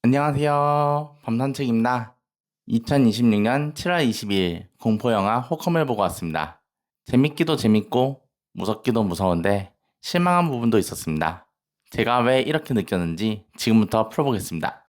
안녕하세요. 밤산책입니다. 2026년 7월 22일 공포영화 호컴을 보고 왔습니다. 재밌기도 재밌고 무섭기도 무서운데 실망한 부분도 있었습니다. 제가 왜 이렇게 느꼈는지 지금부터 풀어보겠습니다.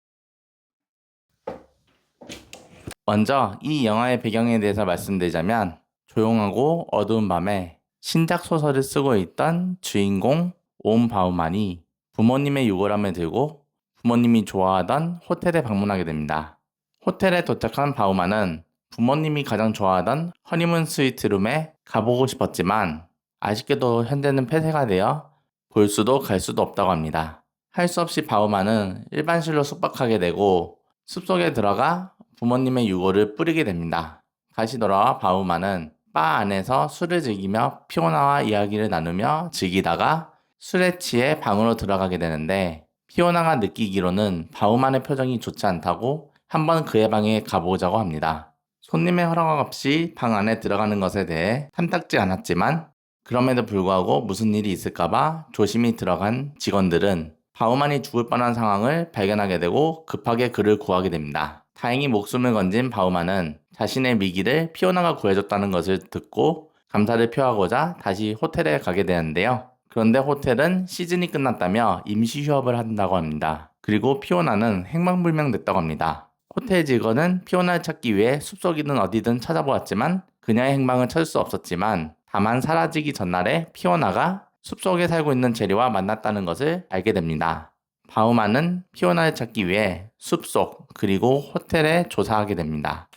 먼저 이 영화의 배경에 대해서 말씀드리자면 조용하고 어두운 밤에 신작 소설을 쓰고 있던 주인공 온 바우만이 부모님의 유골함을 들고 부모님이 좋아하던 호텔에 방문하게 됩니다. 호텔에 도착한 바우만은 부모님이 가장 좋아하던 허니문 스위트룸에 가보고 싶었지만 아쉽게도 현재는 폐쇄가 되어 볼 수도 갈 수도 없다고 합니다. 할 수 없이 바우만은 일반실로 숙박하게 되고 숲속에 들어가 부모님의 유골을 뿌리게 됩니다. 다시 돌아와 바우만은 바 안에서 술을 즐기며 피오나와 이야기를 나누며 즐기다가 술에 취해 방으로 들어가게 되는데 피오나가 느끼기로는 바우만의 표정이 좋지 않다고 한번 그의 방에 가보자고 합니다. 손님의 허락 없이 방 안에 들어가는 것에 대해 탐탁지 않았지만 그럼에도 불구하고 무슨 일이 있을까봐 조심히 들어간 직원들은 바우만이 죽을 뻔한 상황을 발견하게 되고 급하게 그를 구하게 됩니다. 다행히 목숨을 건진 바우만은 자신의 미기를 피오나가 구해줬다는 것을 듣고 감사를 표하고자 다시 호텔에 가게 되는데요. 그런데 호텔은 시즌이 끝났다며 임시 휴업을 한다고 합니다. 그리고 피오나는 행방불명됐다고 합니다. 호텔 직원은 피오나를 찾기 위해 숲속이든 어디든 찾아보았지만 그녀의 행방을 찾을 수 없었지만 다만 사라지기 전날에 피오나가 숲속에 살고 있는 제리와 만났다는 것을 알게 됩니다. 바우만은 피오나를 찾기 위해 숲속 그리고 호텔에 조사하게 됩니다.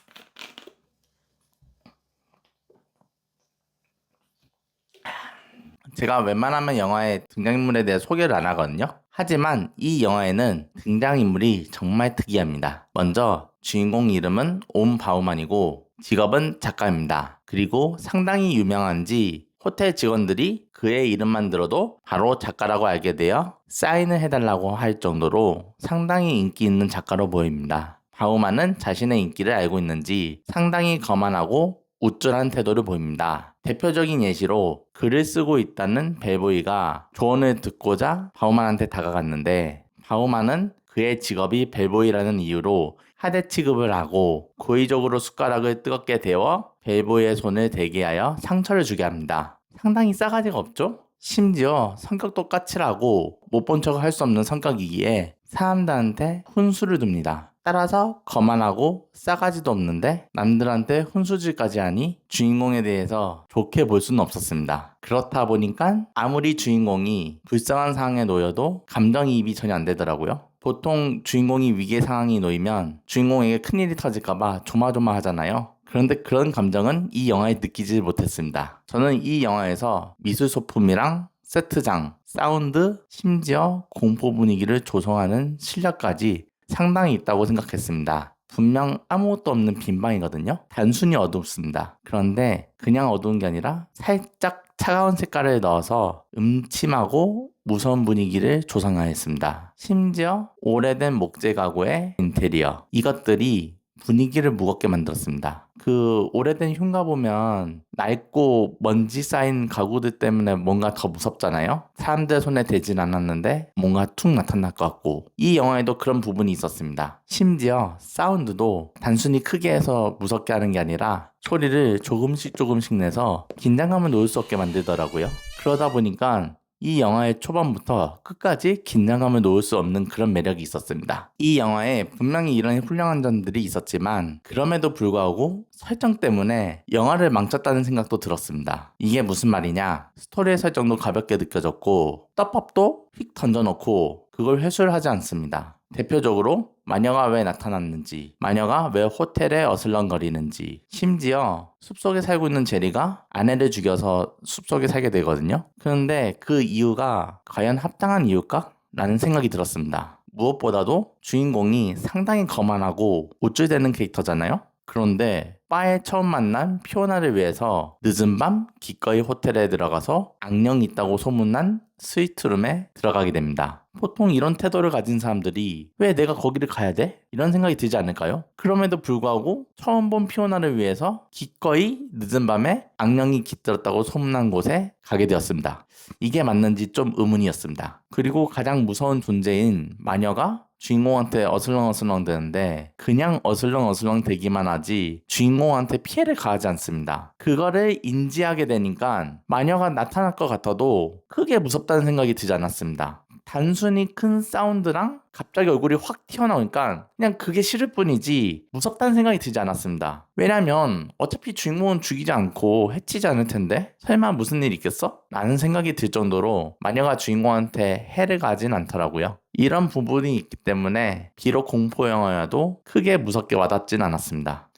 제가 웬만하면 영화의 등장인물에 대해 소개를 안 하거든요. 하지만 이 영화에는 등장인물이 정말 특이합니다. 먼저 주인공 이름은 온 바우만이고 직업은 작가입니다. 그리고 상당히 유명한지 호텔 직원들이 그의 이름만 들어도 바로 작가라고 알게 되어 사인을 해달라고 할 정도로 상당히 인기 있는 작가로 보입니다. 바우만은 자신의 인기를 알고 있는지 상당히 거만하고 우쭐한 태도를 보입니다. 대표적인 예시로 글을 쓰고 있다는 벨보이가 조언을 듣고자 바우만한테 다가갔는데 바우만은 그의 직업이 벨보이라는 이유로 하대 취급을 하고 고의적으로 숟가락을 뜨겁게 데워 벨보이의 손을 대게 하여 상처를 주게 합니다. 상당히 싸가지가 없죠? 심지어 성격도 까칠하고 못 본 척을 할 수 없는 성격이기에 사람들한테 훈수를 둡니다. 따라서 거만하고 싸가지도 없는데 남들한테 훈수질까지 하니 주인공에 대해서 좋게 볼 수는 없었습니다. 그렇다 보니까 아무리 주인공이 불쌍한 상황에 놓여도 감정이입이 전혀 안 되더라고요. 보통 주인공이 위기의 상황이 놓이면 주인공에게 큰일이 터질까봐 조마조마하잖아요. 그런데 그런 감정은 이 영화에 느끼지 못했습니다. 저는 이 영화에서 미술 소품이랑 세트장, 사운드, 심지어 공포 분위기를 조성하는 실력까지 상당히 있다고 생각했습니다. 분명 아무것도 없는 빈방이거든요. 단순히 어둡습니다. 그런데 그냥 어두운 게 아니라 살짝 차가운 색깔을 넣어서 음침하고 무서운 분위기를 조성하였습니다. 심지어 오래된 목재 가구의 인테리어, 이것들이 분위기를 무겁게 만들었습니다. 그 오래된 흉가 보면 낡고 먼지 쌓인 가구들 때문에 뭔가 더 무섭잖아요. 사람들 손에 대진 않았는데 뭔가 툭 나타날 것 같고 이 영화에도 그런 부분이 있었습니다. 심지어 사운드도 단순히 크게 해서 무섭게 하는 게 아니라 소리를 조금씩 내서 긴장감을 놓을 수 없게 만들더라고요. 그러다 보니까 이 영화의 초반부터 끝까지 긴장감을 놓을 수 없는 그런 매력이 있었습니다. 이 영화에 분명히 이런 훌륭한 점들이 있었지만 그럼에도 불구하고 설정 때문에 영화를 망쳤다는 생각도 들었습니다. 이게 무슨 말이냐? 스토리의 설정도 가볍게 느껴졌고 떡밥도 휙 던져놓고 그걸 회수를 하지 않습니다. 대표적으로 마녀가 왜 나타났는지, 마녀가 왜 호텔에 어슬렁거리는지, 심지어 숲속에 살고 있는 제리가 아내를 죽여서 숲속에 살게 되거든요. 그런데 그 이유가 과연 합당한 이유일까? 라는 생각이 들었습니다. 무엇보다도 주인공이 상당히 거만하고 우쭐대는 캐릭터잖아요. 그런데 바에 처음 만난 피오나를 위해서 늦은 밤 기꺼이 호텔에 들어가서 악령이 있다고 소문난 스위트룸에 들어가게 됩니다. 보통 이런 태도를 가진 사람들이 왜 내가 거기를 가야 돼? 이런 생각이 들지 않을까요? 그럼에도 불구하고 처음 본 피오나를 위해서 기꺼이 늦은 밤에 악령이 깃들었다고 소문난 곳에 가게 되었습니다. 이게 맞는지 좀 의문이었습니다. 그리고 가장 무서운 존재인 마녀가 주인공한테 어슬렁어슬렁 되는데 그냥 어슬렁어슬렁 되기만 하지 주인공한테 피해를 가하지 않습니다. 그거를 인지하게 되니까 마녀가 나타날 것 같아도 크게 무섭다는 생각이 들지 않았습니다. 단순히 큰 사운드랑 갑자기 얼굴이 확 튀어나오니까 그냥 그게 싫을 뿐이지 무섭다는 생각이 들지 않았습니다. 왜냐면 어차피 주인공은 죽이지 않고 해치지 않을 텐데 설마 무슨 일 있겠어? 라는 생각이 들 정도로 마녀가 주인공한테 해를 가진 않더라고요. 이런 부분이 있기 때문에 비록 공포 영화여도 크게 무섭게 와닿진 않았습니다.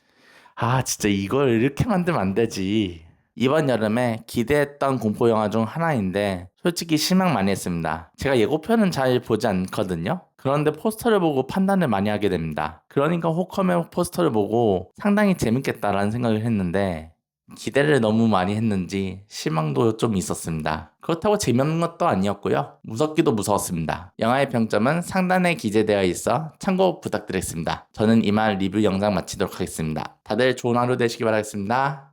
아 진짜 이걸 이렇게 만들면 안 되지. 이번 여름에 기대했던 공포 영화 중 하나인데 솔직히 실망 많이 했습니다. 제가 예고편은 잘 보지 않거든요. 그런데 포스터를 보고 판단을 많이 하게 됩니다. 그러니까 호커맨 포스터를 보고 상당히 재밌겠다라는 생각을 했는데 기대를 너무 많이 했는지 실망도 좀 있었습니다. 그렇다고 재미없는 것도 아니었고요. 무섭기도 무서웠습니다. 영화의 평점은 상단에 기재되어 있어 참고 부탁드리겠습니다. 저는 이만 리뷰 영상 마치도록 하겠습니다. 다들 좋은 하루 되시기 바라겠습니다.